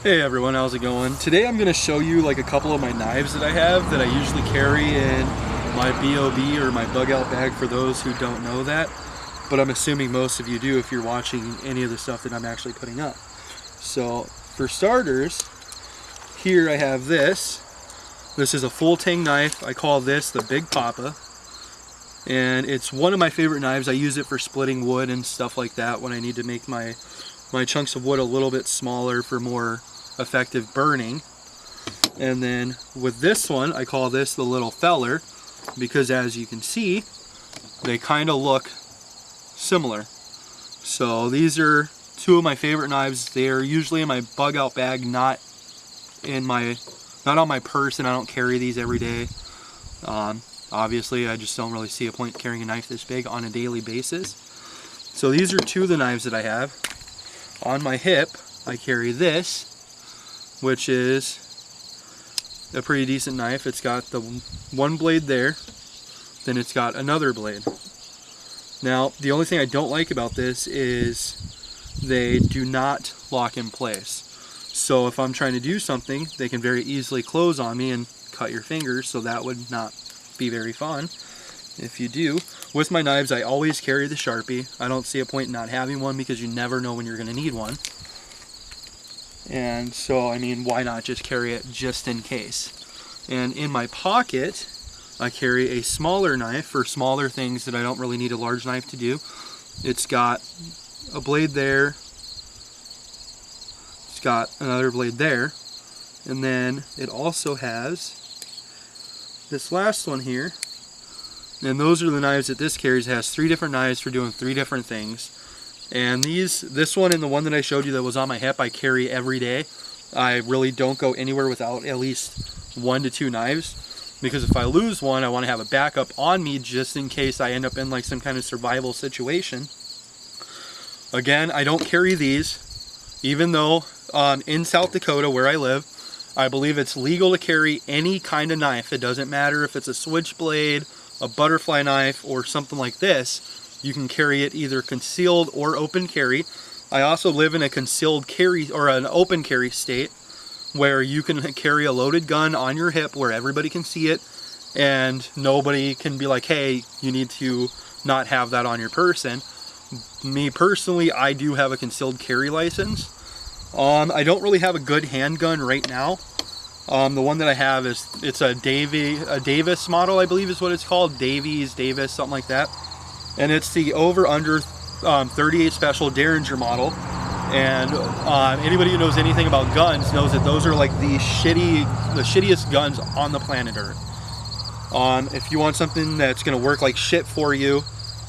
Hey everyone, how's it going? Today I'm going to show you like a couple of my knives that I have that I usually carry in my b.o.b or my bug out bag for those who don't know that. But I'm assuming most of you do if you're watching any of the stuff that I'm actually putting up. So for starters, here I have this. This is a full tang knife. I call this the Big Papa. And it's one of my favorite knives. I use it for splitting wood and stuff like that when I need to make my chunks of wood a little bit smaller for more effective burning. And then with this one, I call this the Little Feller because as you can see, they kind of look similar. So these are two of my favorite knives. They are usually in my bug out bag, not on my purse, and I don't carry these every day. Obviously, I just don't really see a point carrying a knife this big on a daily basis. So these are two of the knives that I have. On my hip, I carry this, which is a pretty decent knife. It's got the one blade there, then it's got another blade. Now, the only thing I don't like about this is they do not lock in place. So if I'm trying to do something, they can very easily close on me and cut your fingers, so that would not be very fun if you do. With my knives, I always carry the Sharpie. I don't see a point in not having one because you never know when you're going to need one. And so, I mean, why not just carry it just in case? And in my pocket, I carry a smaller knife for smaller things that I don't really need a large knife to do. It's got a blade there. It's got another blade there. And then it also has this last one here. And those are the knives that this carries. It has 3 different knives for doing 3 different things. And this one and the one that I showed you that was on my hip, I carry every day. I really don't go anywhere without at least 1 to 2 knives. Because if I lose one, I want to have a backup on me just in case I end up in like some kind of survival situation. Again, I don't carry these, even though in South Dakota where I live, I believe it's legal to carry any kind of knife. It doesn't matter if it's a switchblade, a butterfly knife, or something like this. You can carry it either concealed or open carry. I also live in a concealed carry or an open carry state where you can carry a loaded gun on your hip where everybody can see it and nobody can be like, hey, you need to not have that on your person. Me personally, I do have a concealed carry license. I don't really have a good handgun right now. The one that I have it's a Davis model, I believe is what it's called. Davis, something like that. And it's the over-under 38 Special Derringer model. And anybody who knows anything about guns knows that those are like the shittiest guns on the planet Earth. If you want something that's going to work like shit for you,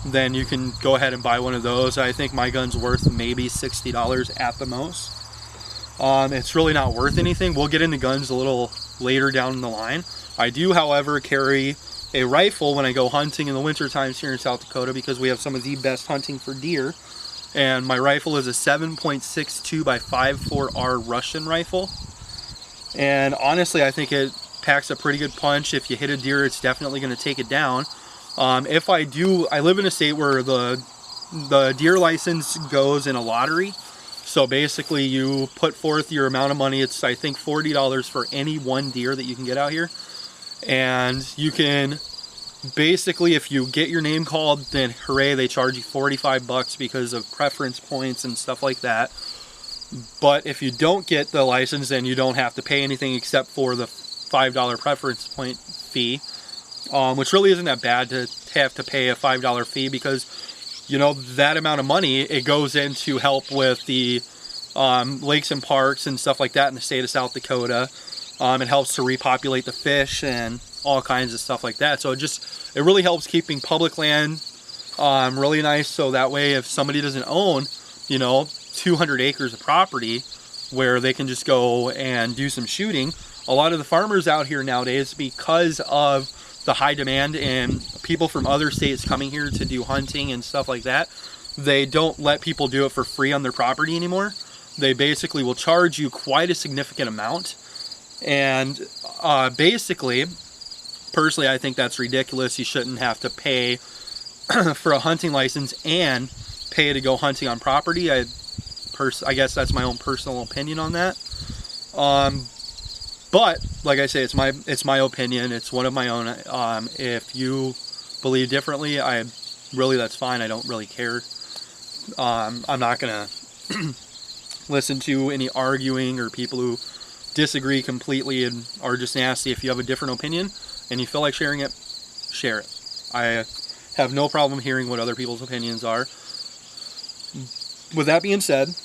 then you can go ahead and buy one of those. I think my gun's worth maybe $60 at the most. It's really not worth anything. We'll get into guns a little later down the line. I do, however, carry a rifle when I go hunting in the winter times here in South Dakota because we have some of the best hunting for deer. And my rifle is a 7.62 by 5.4R Russian rifle. And honestly, I think it packs a pretty good punch. If you hit a deer, it's definitely going to take it down. If I do, I live in a state where the deer license goes in a lottery. So basically you put forth your amount of money. It's, I think, $40 for any one deer that you can get out here. And you can basically, if you get your name called, then hooray, they charge you $45 because of preference points and stuff like that. But if you don't get the license, then you don't have to pay anything except for the $5 preference point fee, which really isn't that bad to have to pay a $5 fee because, you know, that amount of money, it goes in to help with the lakes and parks and stuff like that in the state of South Dakota. It helps to repopulate the fish and all kinds of stuff like that. So it really helps keeping public land really nice. So that way, if somebody doesn't own, 200 acres of property where they can just go and do some shooting, a lot of the farmers out here nowadays, because of the high demand and people from other states coming here to do hunting and stuff like that, they don't let people do it for free on their property anymore. They basically will charge you quite a significant amount. And basically, personally, I think that's ridiculous. You shouldn't have to pay for a hunting license and pay to go hunting on property. I guess that's my own personal opinion on that. But like I say, it's my opinion. It's one of my own. If you believe differently, that's fine. I don't really care. I'm not gonna listen to any arguing or people who disagree completely and are just nasty. If you have a different opinion and you feel like sharing it, share it. I have no problem hearing what other people's opinions are. With that being said,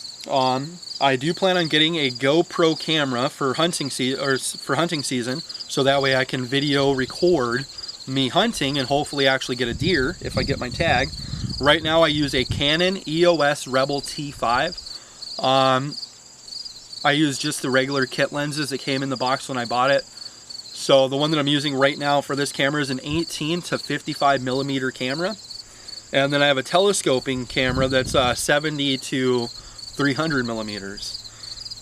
I do plan on getting a GoPro camera for hunting season, so that way I can video record me hunting and hopefully actually get a deer if I get my tag. Right now I use a Canon EOS Rebel T5. I use just the regular kit lenses that came in the box when I bought it. So the one that I'm using right now for this camera is an 18 to 55 millimeter camera. And then I have a telescoping camera that's 70 to 300 millimeters.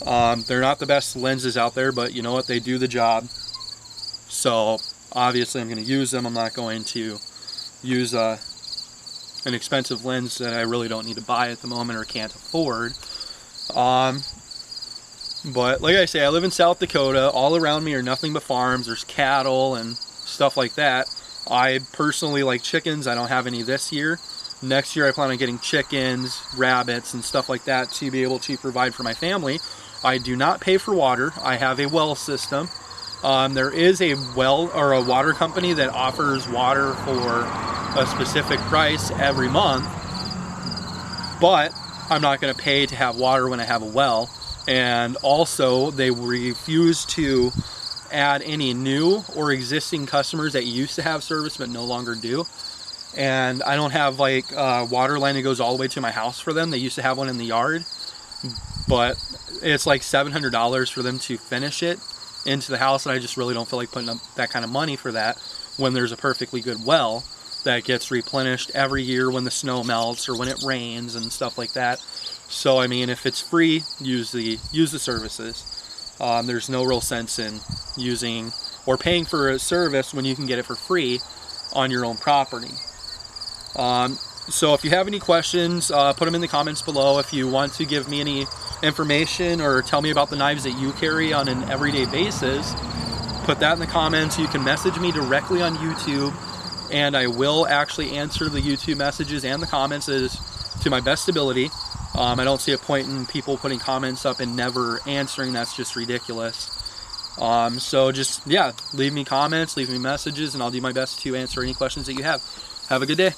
They're not the best lenses out there, but you know what? They do the job. So obviously I'm going to use them. I'm not going to use an expensive lens that I really don't need to buy at the moment or can't afford. But like I say, I live in South Dakota. All around me are nothing but farms. There's cattle and stuff like that. I personally like chickens. I don't have any this year. Next year I plan on getting chickens, rabbits, and stuff like that to be able to provide for my family. I do not pay for water. I have a well system. There is a well or a water company that offers water for a specific price every month, but I'm not going to pay to have water when I have a well. And also they refuse to add any new or existing customers that used to have service but no longer do. And I don't have like water line that goes all the way to my house for them. They used to have one in the yard, but it's like $700 for them to finish it into the house, and I just really don't feel like putting up that kind of money for that when there's a perfectly good well that gets replenished every year when the snow melts or when it rains and stuff like that. So I mean, if it's free, use the services. There's no real sense in using or paying for a service when you can get it for free on your own property. So if you have any questions, put them in the comments below. If you want to give me any information or tell me about the knives that you carry on an everyday basis, put that in the comments. You can message me directly on YouTube, and I will actually answer the YouTube messages and the comments to my best ability. I don't see a point in people putting comments up and never answering. That's just ridiculous. So just, yeah, leave me comments, leave me messages, and I'll do my best to answer any questions that you have. Have a good day.